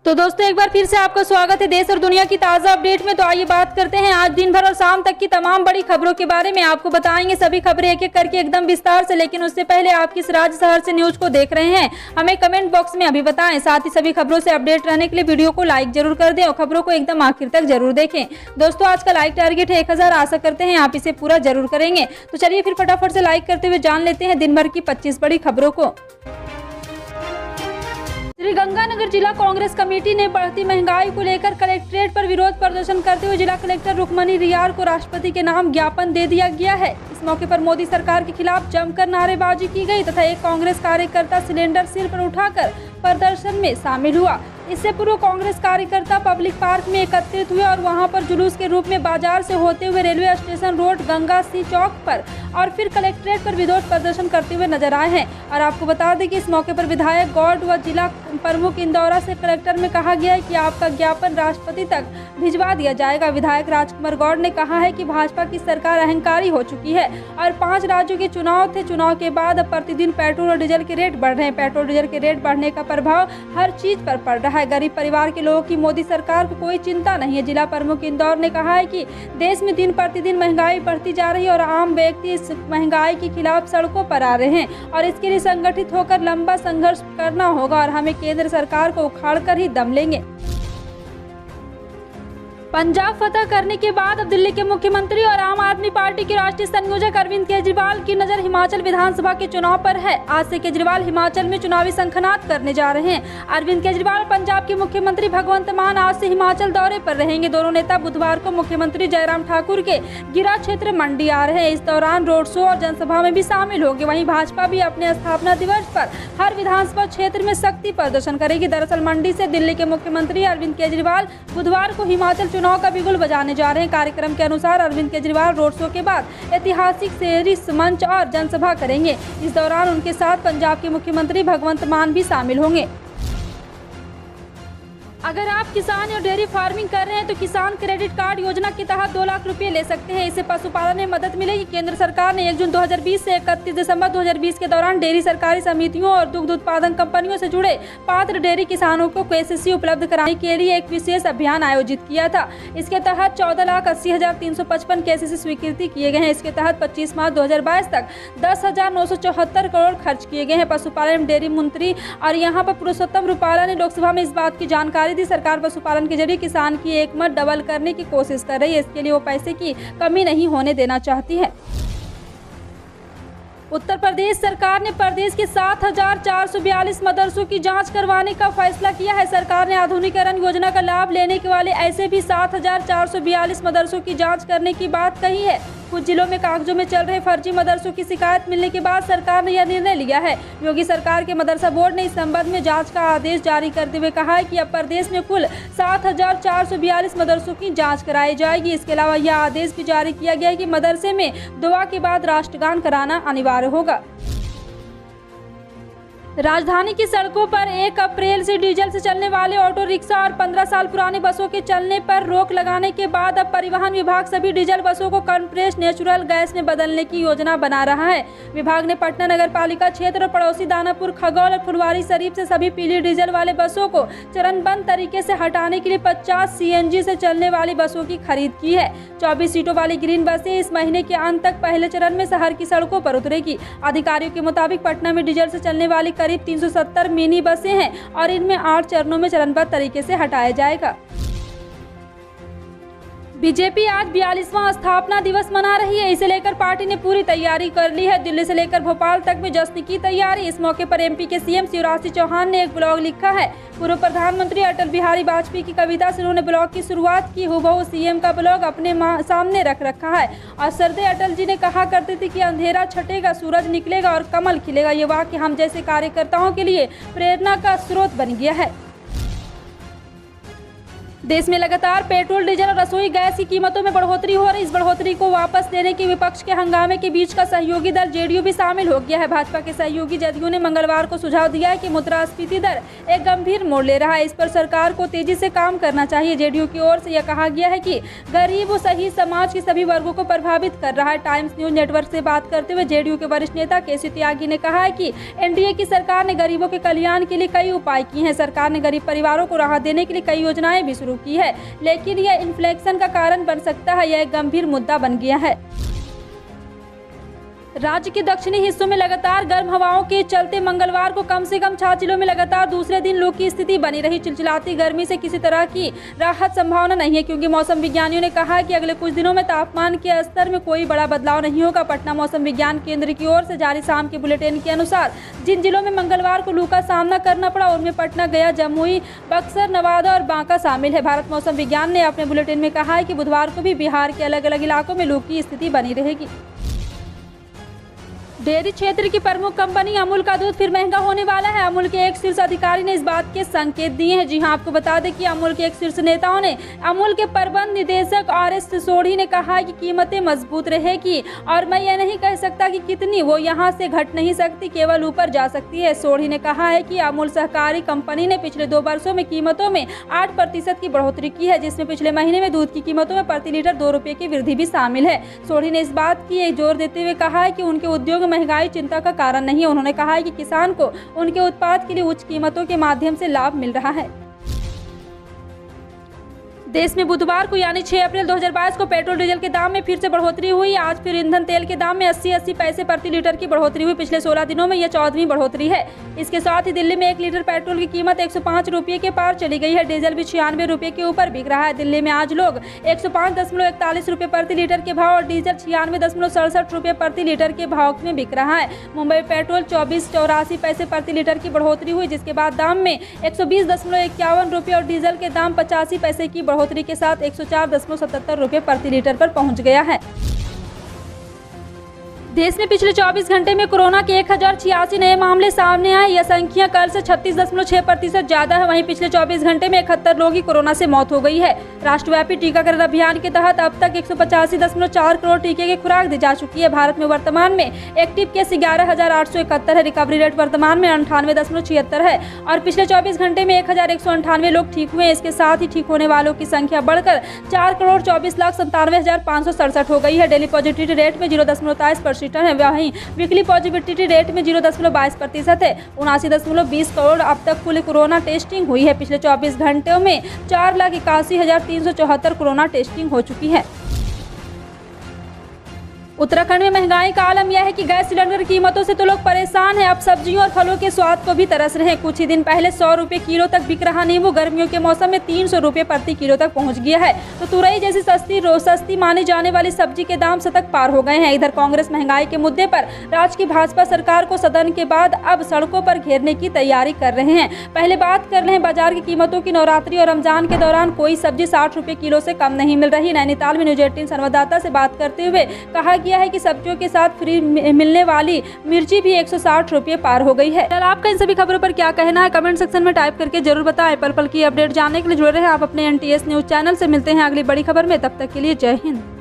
तो दोस्तों एक बार फिर से आपका स्वागत है देश और दुनिया की ताज़ा अपडेट में। तो आइए बात करते हैं आज दिन भर और शाम तक की तमाम बड़ी खबरों के बारे में। आपको बताएंगे सभी खबरें एक एक करके एकदम विस्तार से, लेकिन उससे पहले आप किस राज्य शहर से न्यूज को देख रहे हैं हमें कमेंट बॉक्स में अभी बताएं। साथ ही सभी खबरों से अपडेट रहने के लिए वीडियो को लाइक जरूर कर दें और खबरों को एकदम आखिर तक जरूर देखें। दोस्तों आज का लाइक टारगेट है 1000, आशा करते हैं आप इसे पूरा जरूर करेंगे। तो चलिए फिर फटाफट से लाइक करते हुए जान लेते हैं दिन भर की 25 बड़ी खबरों को। श्रीगंगानगर जिला कांग्रेस कमेटी ने बढ़ती महंगाई को लेकर कलेक्ट्रेट पर विरोध प्रदर्शन करते हुए जिला कलेक्टर रुक्मणी रियार को राष्ट्रपति के नाम ज्ञापन दे दिया गया है। इस मौके पर मोदी सरकार के खिलाफ जमकर नारेबाजी की गई तथा एक कांग्रेस कार्यकर्ता सिलेंडर सिर पर उठाकर प्रदर्शन में शामिल हुआ। इससे पूर्व कांग्रेस कार्यकर्ता पब्लिक पार्क में एकत्रित हुए और वहां पर जुलूस के रूप में बाजार से होते हुए रेलवे स्टेशन रोड, गंगा सी चौक पर और फिर कलेक्ट्रेट पर विरोध प्रदर्शन करते हुए नजर आए हैं। और आपको बता दें कि इस मौके पर विधायक गौड व जिला प्रमुख इंदौरा से कलेक्टर में कहा गया है कि आपका ज्ञापन राष्ट्रपति तक भिजवा दिया जाएगा। विधायक राजकुमार गौड ने कहा है कि भाजपा की सरकार अहंकारी हो चुकी है और 5 राज्यों के चुनाव थे। चुनाव के बाद अब प्रतिदिन पेट्रोल और डीजल के रेट बढ़ रहे हैं। पेट्रोल डीजल के रेट बढ़ने का प्रभाव हर चीज पर पड़ रहा है। गरीब परिवार के लोगों की मोदी सरकार को कोई चिंता नहीं है। जिला प्रमुख इंदौर ने कहा है कि देश में दिन प्रतिदिन महंगाई बढ़ती जा रही है और आम व्यक्ति इस महंगाई के खिलाफ सड़कों पर आ रहे हैं और इसके लिए संगठित होकर लंबा संघर्ष करना होगा और हमें केंद्र सरकार को उखाड़कर ही दम लेंगे। पंजाब फतह करने के बाद अब दिल्ली के मुख्यमंत्री और आम आदमी पार्टी के राष्ट्रीय संयोजक अरविंद केजरीवाल की नजर हिमाचल विधानसभा के चुनाव पर है। आज से केजरीवाल हिमाचल में चुनावी शंखनाद करने जा रहे हैं। अरविंद केजरीवाल पंजाब के मुख्यमंत्री भगवंत मान आज से हिमाचल दौरे पर रहेंगे। दोनों नेता बुधवार को मुख्यमंत्री जयराम ठाकुर के गिरा क्षेत्र मंडी आ रहे हैं। इस दौरान रोड शो और जनसभा में भी शामिल होंगे। वहीं भाजपा भी अपने स्थापना दिवस पर हर विधानसभा क्षेत्र में शक्ति प्रदर्शन करेगी। दरअसल मंडी से दिल्ली के मुख्यमंत्री अरविंद केजरीवाल बुधवार को हिमाचल चुनाव का बिगुल बजाने जा रहे हैं। कार्यक्रम के अनुसार अरविंद केजरीवाल रोड शो के बाद ऐतिहासिक शहरी मंच और जनसभा करेंगे। इस दौरान उनके साथ पंजाब के मुख्यमंत्री भगवंत मान भी शामिल होंगे। अगर आप किसान या डेयरी फार्मिंग कर रहे हैं तो किसान क्रेडिट कार्ड योजना के तहत 2 लाख रुपए ले सकते हैं। इससे पशुपालन में मदद मिलेगी। केंद्र सरकार ने 1 जून 2020 से 31 दिसंबर 2020 के दौरान डेयरी सरकारी समितियों और दुग्ध उत्पादन कंपनियों से जुड़े पात्र डेयरी किसानों को KCC उपलब्ध कराने के लिए एक विशेष अभियान आयोजित किया था। इसके तहत 14,80,355 KCC स्वीकृति किए गए हैं। इसके तहत 25 मार्च 2022 तक 10,974 करोड़ खर्च किए गए हैं। पशुपालन एवं डेयरी मंत्री और यहाँ पर पुरुषोत्तम रूपाला ने लोकसभा में इस बात की जानकारी दी। सरकार पशुपालन के जरिए किसान की एक मत डबल करने की कोशिश कर रही है। इसके लिए वो पैसे की कमी नहीं होने देना चाहती है। उत्तर प्रदेश सरकार ने प्रदेश के 7,442 मदरसों की जांच करवाने का फैसला किया है। सरकार ने आधुनिकीकरण योजना का लाभ लेने के वाले ऐसे भी 7,442 मदरसों की जांच करने की बात कही है। कुछ जिलों में कागजों में चल रहे फर्जी मदरसों की शिकायत मिलने के बाद सरकार ने यह निर्णय लिया है। योगी सरकार के मदरसा बोर्ड ने इस संबंध में जांच का आदेश जारी करते हुए कहा है कि अब प्रदेश में कुल 7,442 मदरसों की जांच कराई जाएगी। इसके अलावा यह आदेश भी जारी किया गया है कि मदरसे में दुआ के बाद राष्ट्रगान कराना अनिवार्य होगा। राजधानी की सड़कों पर 1 अप्रैल से डीजल से चलने वाले ऑटो रिक्शा और 15 साल पुरानी बसों के चलने पर रोक लगाने के बाद अब परिवहन विभाग सभी डीजल बसों को कंप्रेस्ड नेचुरल गैस में बदलने की योजना बना रहा है। विभाग ने पटना नगर पालिका क्षेत्र और पड़ोसी दानापुर, खगौल और फुलवारी शरीफ से सभी पीली डीजल वाले बसों को चरणबद्ध तरीके से हटाने के लिए 50 CNG से चलने वाली बसों की खरीद की है। 24 सीटों वाली ग्रीन बसें इस महीने के अंत तक पहले चरण में शहर की सड़कों पर उतरेगी। अधिकारियों के मुताबिक पटना में डीजल से चलने वाली करीब 370 मिनी बसें हैं और इनमें 8 चरणों में चरणबद्ध तरीके से हटाया जाएगा। बीजेपी आज 42वां स्थापना दिवस मना रही है। इसे लेकर पार्टी ने पूरी तैयारी कर ली है। दिल्ली से लेकर भोपाल तक में जश्न की तैयारी। इस मौके पर MP के CM शिवराज सिंह चौहान ने एक ब्लॉग लिखा है। पूर्व प्रधानमंत्री अटल बिहारी वाजपेयी की कविता से उन्होंने ब्लॉग की शुरुआत की। हूबहू CM का ब्लॉग अपने सामने रख रखा है। और सरदे अटल जी ने कहा करते थे कि अंधेरा छटेगा, सूरज निकलेगा और कमल खिलेगा। ये वाक्य हम जैसे कार्यकर्ताओं के लिए प्रेरणा का स्रोत बन गया है। देश में लगातार पेट्रोल, डीजल और रसोई गैस की कीमतों में बढ़ोतरी हो रही। इस बढ़ोतरी को वापस लेने की विपक्ष के हंगामे के बीच का सहयोगी दल जेडीयू भी शामिल हो गया है। भाजपा के सहयोगी जदयू ने मंगलवार को सुझाव दिया है कि मुद्रास्फीति दर एक गंभीर मोड़ ले रहा है। इस पर सरकार को तेजी से काम करना चाहिए। जेडीयू की ओर से यह कहा गया है कि गरीब व सही समाज के सभी वर्गों को प्रभावित कर रहा है। टाइम्स न्यूज नेटवर्क से बात करते हुए जेडीयू के वरिष्ठ नेता केसी त्यागी ने कहा है कि एनडीए की सरकार ने गरीबों के कल्याण के लिए कई उपाय किए हैं। सरकार ने गरीब परिवारों को राहत देने के लिए कई योजनाएं भी शुरू की है, लेकिन यह इन्फ्लेशन का कारण बन सकता है। यह एक गंभीर मुद्दा बन गया है। राज्य के दक्षिणी हिस्सों में लगातार गर्म हवाओं के चलते मंगलवार को कम से कम 6 जिलों में लगातार दूसरे दिन लू की स्थिति बनी रही। चिलचिलाती गर्मी से किसी तरह की राहत संभावना नहीं है, क्योंकि मौसम विज्ञानियों ने कहा है कि अगले कुछ दिनों में तापमान के स्तर में कोई बड़ा बदलाव नहीं होगा। पटना मौसम विज्ञान केंद्र की ओर से जारी शाम के बुलेटिन के अनुसार जिन जिलों में मंगलवार को लू का सामना करना पड़ा उनमें पटना, गया, जमुई, बक्सर, नवादा और बांका शामिल है। भारत मौसम विज्ञान ने अपने बुलेटिन में कहा है कि बुधवार को भी बिहार के अलग अलग इलाकों में लू की स्थिति बनी रहेगी। डेयरी क्षेत्र की प्रमुख कंपनी अमूल का दूध फिर महंगा होने वाला है। अमूल के एक शीर्ष अधिकारी ने इस बात के संकेत दिए हैं। जी हां, आपको बता दें कि अमूल के एक शीर्ष नेताओं ने अमूल के प्रबंध निदेशक आर.एस. सिसोड़ी ने कहा है कि कीमतें मजबूत रहेगी और मैं यह नहीं कह सकता कि कितनी, वो यहां से घट नहीं सकती, केवल ऊपर जा सकती है। सिसोड़ी ने कहा है कि अमूल सहकारी कंपनी ने पिछले 2 वर्षों में कीमतों में 8% की बढ़ोतरी की है, जिसमें पिछले महीने में दूध की कीमतों में प्रति लीटर 2 रुपये की वृद्धि भी शामिल है। सिसोड़ी ने इस बात की जोर देते हुए कहा है कि उनके उद्योग महंगाई चिंता का कारण नहीं है। उन्होंने कहा है कि किसान को उनके उत्पाद के लिए उच्च कीमतों के माध्यम से लाभ मिल रहा है। देश में बुधवार को यानी 6 अप्रैल 2022 को पेट्रोल डीजल के दाम में फिर से बढ़ोतरी हुई। आज फिर ईंधन तेल के दाम में 80 पैसे प्रति लीटर की बढ़ोतरी हुई। पिछले 16 दिनों में यह 14वीं बढ़ोतरी है। इसके साथ ही दिल्ली में 1 लीटर पेट्रोल की कीमत 105 रुपये के पार चली गई है। डीजल भी 96 रुपये के ऊपर बिक रहा है। दिल्ली में आज लोग 105.41 रुपये प्रति लीटर के भाव और डीजल 96.67 रुपये प्रति लीटर के भाव में बिक रहा है। मुंबई पेट्रोल 24.84 पैसे प्रति लीटर की बढ़ोतरी हुई, जिसके बाद दाम में 120.51 रुपये और डीजल के दाम 85 पैसे की बढ़ोतरी के साथ 104.77 रुपये प्रति लीटर पर पहुंच गया है। देश में पिछले 24 घंटे में कोरोना के 1086 नए मामले सामने आए। यह संख्या कल से 36.6% ज्यादा है। वहीं पिछले 24 घंटे में 71 लोगों की कोरोना से मौत हो गई है। राष्ट्रव्यापी टीकाकरण अभियान के तहत अब तक 185.4 करोड़ टीके की खुराक दी जा चुकी है। भारत में वर्तमान में एक्टिव केस 11,871 है। रिकवरी रेट वर्तमान में 98.76 है और पिछले 24 घंटे में 1,198 लोग ठीक हुए। इसके साथ ही ठीक होने वालों की संख्या बढ़कर 4,24,97,567 हो गई है। डेली पॉजिटिविटी रेट में 0.23% है। वहीं वीकली पॉजिटिविटी रेट में 0.22% है। 79.20 करोड़ अब तक कुल कोरोना टेस्टिंग हुई है। पिछले 24 घंटों में 4,81,374 कोरोना टेस्टिंग हो चुकी है। उत्तराखंड में महंगाई का आलम यह है कि गैस सिलेंडर कीमतों से तो लोग परेशान हैं, अब सब्जियों और फलों के स्वाद को भी तरस रहे हैं। कुछ ही दिन पहले 100 रुपये किलो तक बिक रहा नींबू गर्मियों के मौसम में 300 रुपये प्रति किलो तक पहुंच गया है। तो तुरई जैसी सस्ती मानी जाने वाली सब्जी के दाम शतक पार हो गए हैं। इधर कांग्रेस महंगाई के मुद्दे पर राज्य की भाजपा सरकार को सदन के बाद अब सड़कों पर घेरने की तैयारी कर रहे हैं। पहले बात कर रहे हैं बाजार की कीमतों की। नवरात्रि और रमजान के दौरान कोई सब्जी 60 रुपये किलो से कम नहीं मिल रही। नैनीताल में न्यूज 18 संवाददाता से बात करते हुए कहा गया है कि सब्जियों के साथ फ्री मिलने वाली मिर्ची भी 160 रुपये पार हो गई है। आपका इन सभी खबरों पर क्या कहना है, कमेंट सेक्शन में टाइप करके जरूर बताएं। पल पल की अपडेट जानने के लिए जुड़े रहें आप अपने NTS न्यूज चैनल से। मिलते हैं अगली बड़ी खबर में, तब तक के लिए जय हिंद।